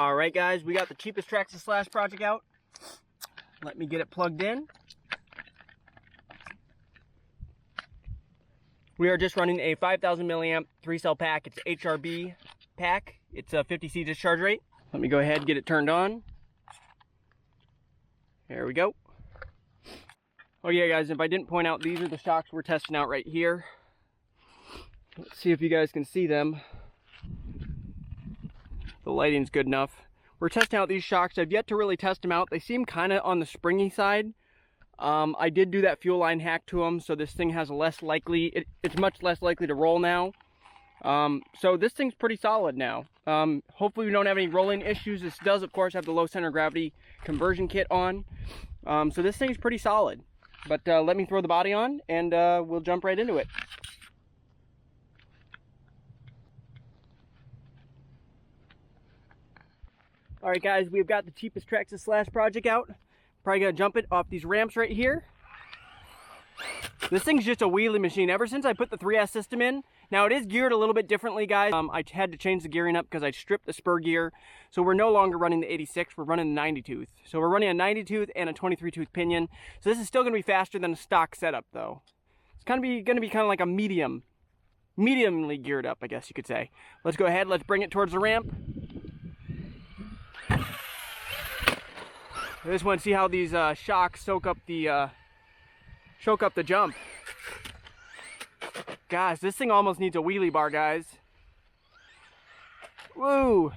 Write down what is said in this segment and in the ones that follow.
All right, guys, we got the Cheapest Traxxas Slash project out. Let me get it plugged in. We are just running a 5,000 milliamp 3-cell pack. It's HRB pack. It's a 50C discharge rate. Let me go ahead and get it turned on. There we go. Oh yeah, guys, if I didn't point out, these are the shocks we're testing out right here. Let's see if you guys can see them. The lighting's good enough. We're testing out these shocks. I've yet to really test them out. They seem kind of on the springy side. I did do that fuel line hack to them, so this thing has a less likely, it's much less likely to roll now. So this thing's pretty solid now. Hopefully we don't have any rolling issues. This does, of course, have the low center of gravity conversion kit on. So this thing's pretty solid. But let me throw the body on and we'll jump right into it. Alright guys, we've got the Cheapest Traxxas Slash project out. Probably gonna jump it off these ramps right here. This thing's just a wheelie machine. Ever since I put the 3S system in, now it is geared a little bit differently, guys. I had to change the gearing up because I stripped the spur gear. So we're no longer running the 86, we're running the 90 tooth. So we're running a 90 tooth and a 23 tooth pinion. So this is still gonna be faster than a stock setup though. It's gonna be kind of like a mediumly geared up, I guess you could say. Let's go ahead, let's bring it towards the ramp. I just want to see how these shocks soak up the jump. Gosh, this thing almost needs a wheelie bar, guys. Woo!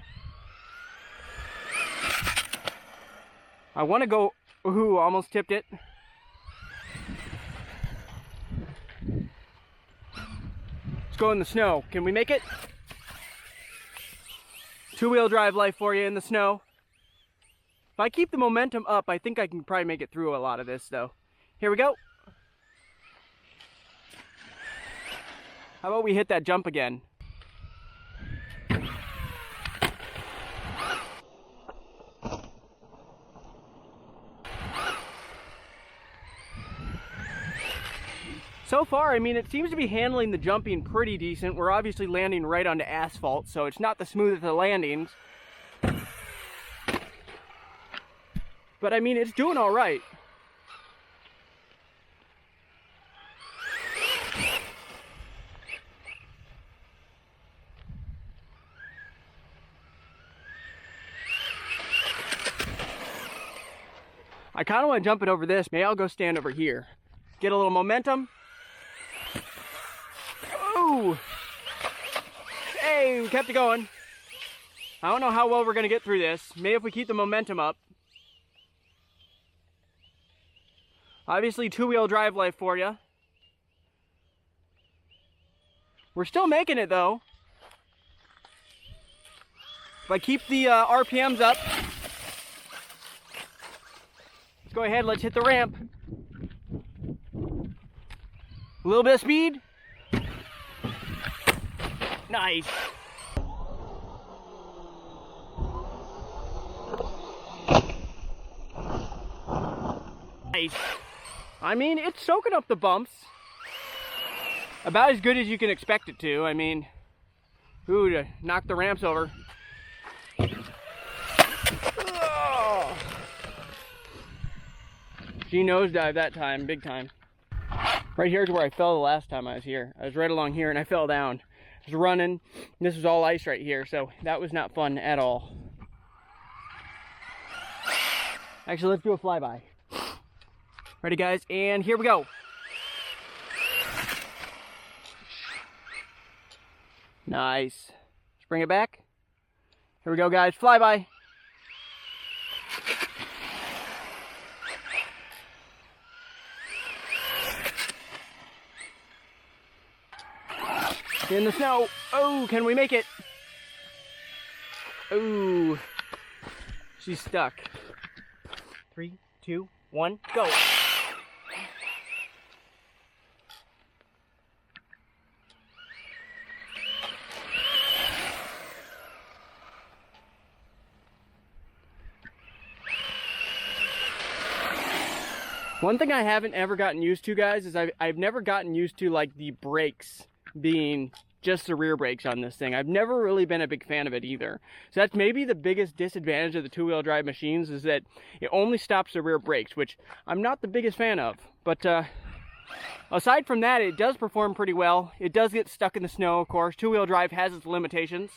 I want to go. Ooh, almost tipped it. Let's go in the snow. Can we make it? Two-wheel drive life for you in the snow. If I keep the momentum up, I think I can probably make it through a lot of this, though. Here we go. How about we hit that jump again? So far, I mean, it seems to be handling the jumping pretty decent. We're obviously landing right onto asphalt, so it's not the smoothest of landings. But I mean, it's doing all right. I kind of want to jump it over this. Maybe I'll go stand over here. Get a little momentum. Ooh! Hey, we kept it going. I don't know how well we're going to get through this. Maybe if we keep the momentum up. Obviously, two-wheel drive life for you. We're still making it, though. If I keep the RPMs up. Let's go ahead, let's hit the ramp. A little bit of speed. Nice. Nice. I mean, it's soaking up the bumps. About as good as you can expect it to. I mean, ooh, to knock the ramps over. Oh. She nosedived that time, big time. Right here's where I fell the last time I was here. I was right along here and I fell down. I was running. This was all ice right here, so that was not fun at all. Actually, let's do a flyby. Ready, guys? And here we go. Nice. Let's bring it back. Here we go, guys. Flyby. In the snow. Oh, can we make it? Oh, she's stuck. 3, 2, 1, go. One thing I haven't ever gotten used to, guys, is I've never gotten used to like the brakes being just the rear brakes on this thing. I've never really been a big fan of it either. So that's maybe the biggest disadvantage of the two-wheel drive machines, is that it only stops the rear brakes, which I'm not the biggest fan of. But aside from that, it does perform pretty well. It does get stuck in the snow, of course. Two-wheel drive has its limitations.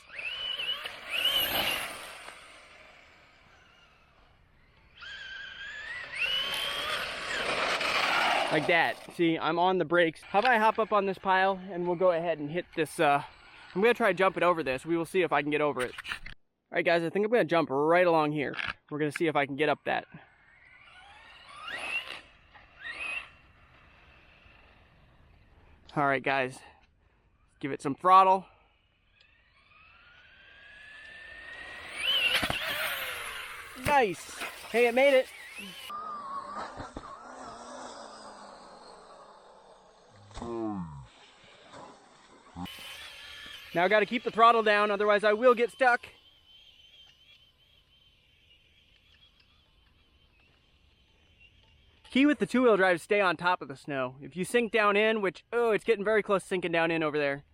Like that. See, I'm on the brakes. How about I hop up on this pile and we'll go ahead and hit this, I'm gonna try to jump it over this. We will see if I can get over it. All right, guys, I think I'm gonna jump right along here. We're gonna see if I can get up that. All right, guys, give it some throttle. Nice. Hey, it made it. Now I gotta keep the throttle down, otherwise I will get stuck. Key with the two-wheel drive is stay on top of the snow. If you sink down in, which, oh, it's getting very close to sinking down in over there.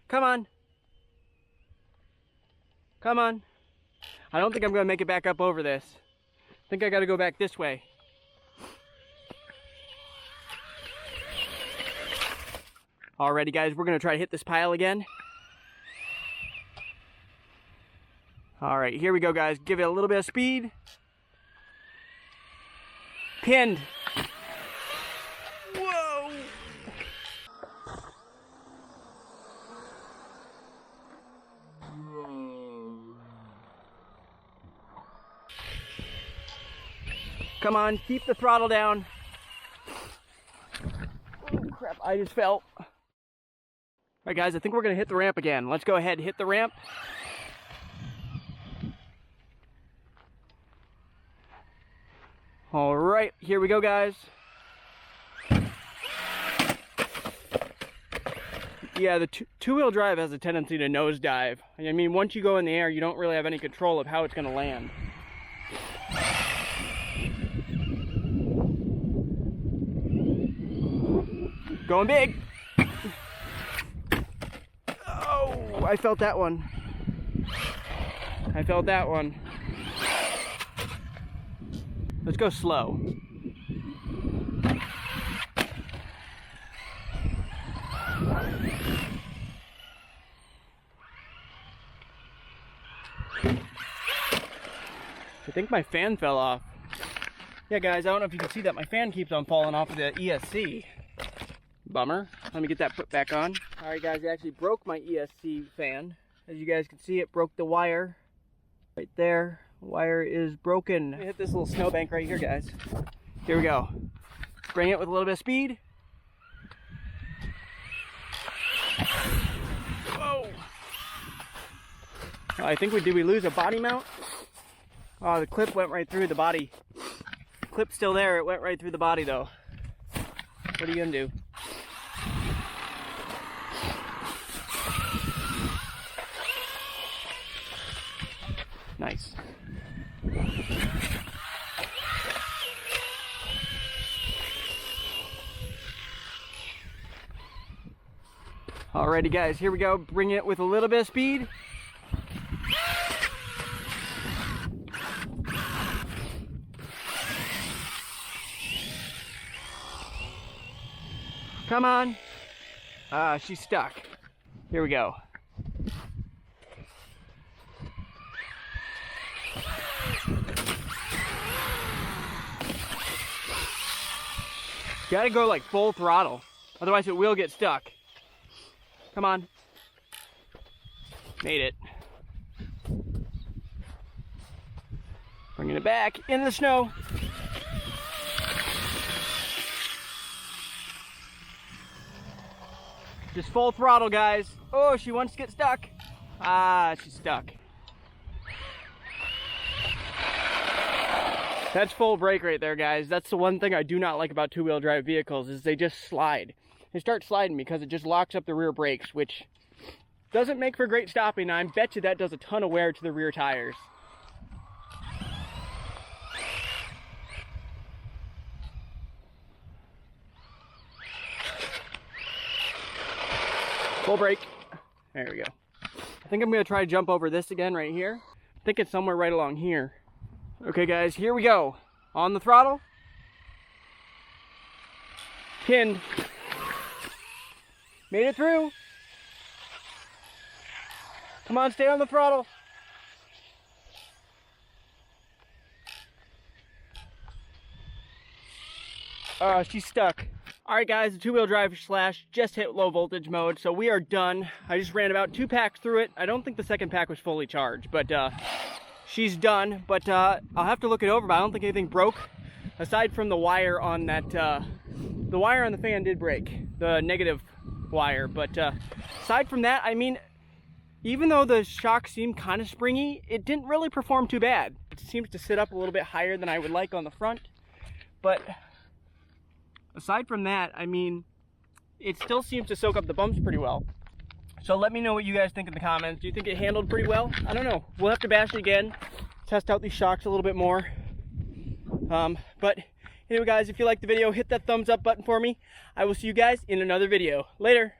Come on. Come on. I don't think I'm gonna make it back up over this. I think I gotta go back this way. Alrighty, guys, we're gonna try to hit this pile again. All right, here we go, guys. Give it a little bit of speed. Pinned. Whoa! Come on, keep the throttle down. Oh, crap, I just fell. All right, guys, I think we're gonna hit the ramp again. Let's go ahead and hit the ramp. All right, here we go, guys. Yeah, the two-wheel drive has a tendency to nosedive. I mean, once you go in the air, you don't really have any control of how it's going to land. Going big. Oh, I felt that one. I felt that one. Let's go slow. I think my fan fell off. Yeah, guys, I don't know if you can see that. My fan keeps on falling off of the ESC. Bummer. Let me get that put back on. All right, guys, I actually broke my ESC fan. As you guys can see, it broke the wire right there. Wire is broken. Let me hit this little snowbank right here, guys. Here we go. Bring it with a little bit of speed. Whoa! Oh, I think did we lose a body mount? Oh, the clip went right through the body. The clip's still there. It went right through the body, though. What are you gonna do? Nice. Alrighty, guys, here we go. Bring it with a little bit of speed. Come on. She's stuck. Here we go. Gotta go like full throttle, otherwise it will get stuck. Come on. Made it. Bringing it back in the snow. Just full throttle, guys. Oh, she wants to get stuck. Ah, she's stuck. That's full brake right there, guys. That's the one thing I do not like about two-wheel drive vehicles, is they just slide. They start sliding because it just locks up the rear brakes, which doesn't make for great stopping. I bet you that does a ton of wear to the rear tires. Full brake. There we go. I think I'm gonna try to jump over this again right here. I think it's somewhere right along here. Okay guys, here we go. On the throttle. Pinned. Made it through. Come on, stay on the throttle. Oh, she's stuck. All right guys, the two-wheel drive Slash just hit low voltage mode, so we are done. I just ran about 2 packs through it. I don't think the second pack was fully charged, but she's done. But I'll have to look it over, but I don't think anything broke. Aside from the wire on that, the wire on the fan did break, the negative wire. But aside from that, I mean, even though the shocks seemed kind of springy, it didn't really perform too bad. It seems to sit up a little bit higher than I would like on the front. But aside from that, I mean, it still seems to soak up the bumps pretty well. So let me know what you guys think in the comments. Do you think it handled pretty well? I don't know. We'll have to bash it again, test out these shocks a little bit more. But anyway guys, if you liked the video, hit that thumbs up button for me. I will see you guys in another video. Later.